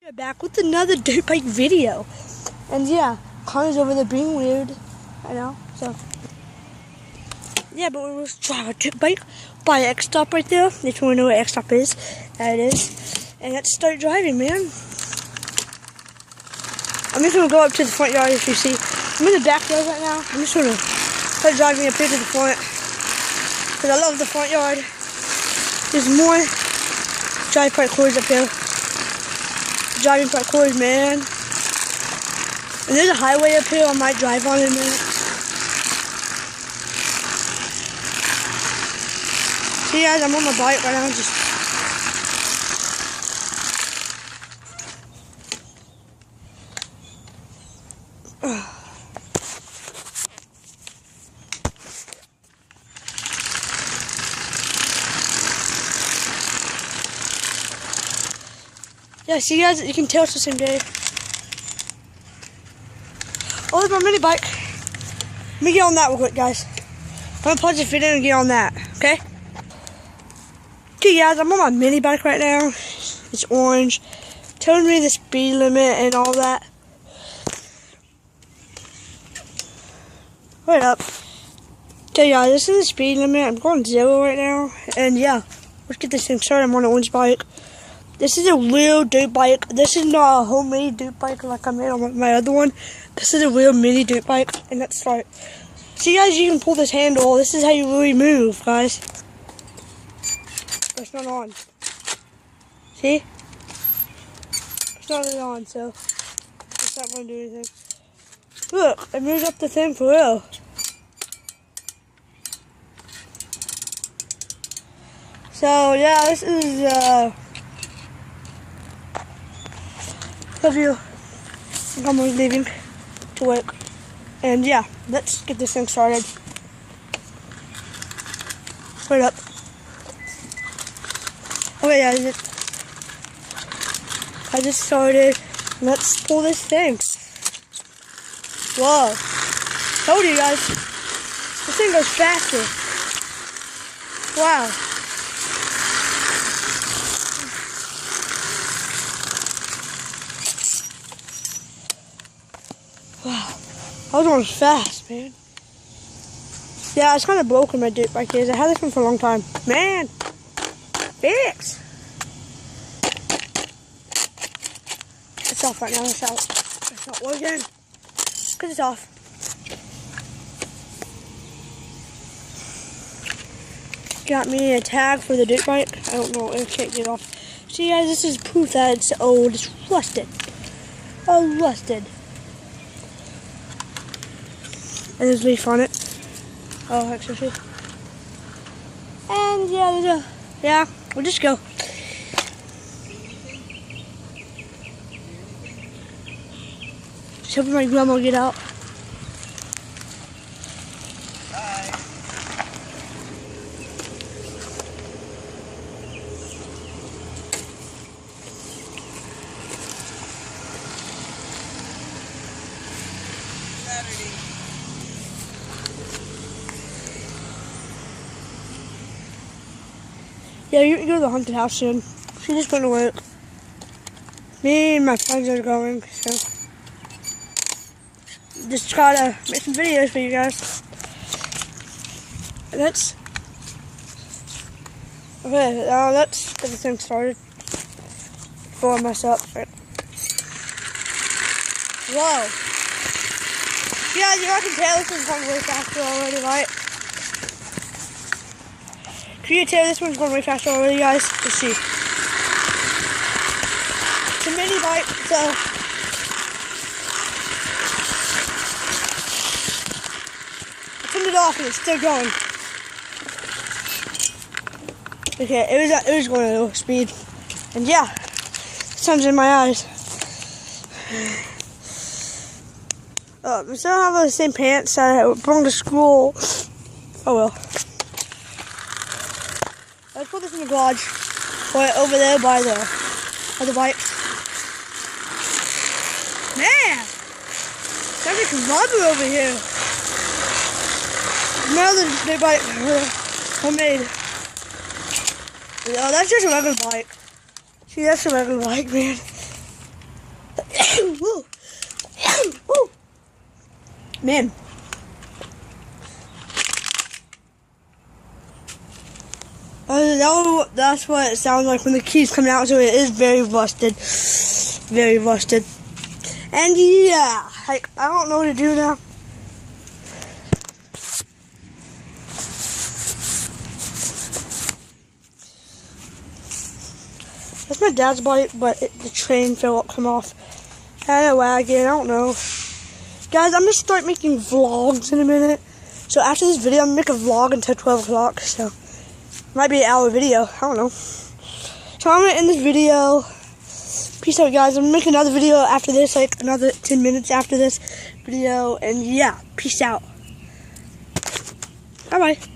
We're back with another dirt bike video, and yeah, Connor's over there being weird. I know. So yeah, but we're gonna drive a dirt bike by X Stop right there. If you wanna know what X Stop is, that it is. And let's start driving, man. I'm just gonna go up to the front yard. If you see, I'm in the backyard right now. I'm just gonna start driving up here to the front because I love the front yard. There's more drive parkours up here. Driving parkours, man. And there's a highway up here I might drive on in a minute. See guys, I'm on my bike right now. Yeah, see guys, you can tell it's the same day. Oh, there's my mini bike. Let me get on that real quick, guys. I'm gonna plug this video and get on that, okay? Okay guys, I'm on my mini bike right now. It's orange. Telling me the speed limit and all that. Wait up. Okay guys, this is the speed limit. I'm going 0 right now. And yeah, let's get this thing started. I'm on an orange bike. This is a real dirt bike. This is not a homemade dirt bike like I made on my other one. This is a real mini dirt bike. And let's start. See guys, you can pull this handle. This is how you really move, guys. It's not on. See? It's not really on, so it's not going to do anything. Look, it moves up the thing for real. So yeah, this is love you. I'm leaving to work. And yeah, let's get this thing started. Wait up. Okay guys, I just started. Let's pull this thing. Whoa. Told you guys. This thing goes faster. Wow. Wow, I was going fast, man. Yeah, it's kind of broken, my dirt bike is. I had this one for a long time. Man, fix. It's off right now. It's out. It's not working. Because it's off. Got me a tag for the dirt bike. I don't know. I can't get it off. See, guys, this is proof that it's old. It's rusted. Oh, rusted. And there's a leaf on it. Oh, actually. And yeah, yeah, we'll just go. Just hoping my grandma will get out. Yeah, you can go to the haunted house soon. She just went to work. Me and my friends are going, so just try to make some videos for you guys. Let's get this thing started before I mess up. Whoa. Yeah, you can tell this is going way faster already, right? Can you tell this one's going way faster already, guys? Let's see. It's a mini bike, so I turned it off and it's still going. Okay, it was going at a low speed, and yeah, sun's in my eyes. I still have the same pants that I brought to school. Oh well. Let's put this in the garage, or over there by the bike. Man, there's like rubber over here. Another bike, homemade. Oh, that's just a regular bike. See, that's a regular bike, man. Man. That's what it sounds like when the keys come out, so it is very rusted. Very rusted. And yeah, like, I don't know what to do now. That's my dad's bike, but the train fell up, come off. And a wagon, I don't know. Guys, I'm going to start making vlogs in a minute. So after this video, I'm going to make a vlog until 12 o'clock. So, it might be an hour video. I don't know. So I'm going to end this video. Peace out, guys. I'm going to make another video after this, like another 10 minutes after this video. And yeah, peace out. Bye-bye.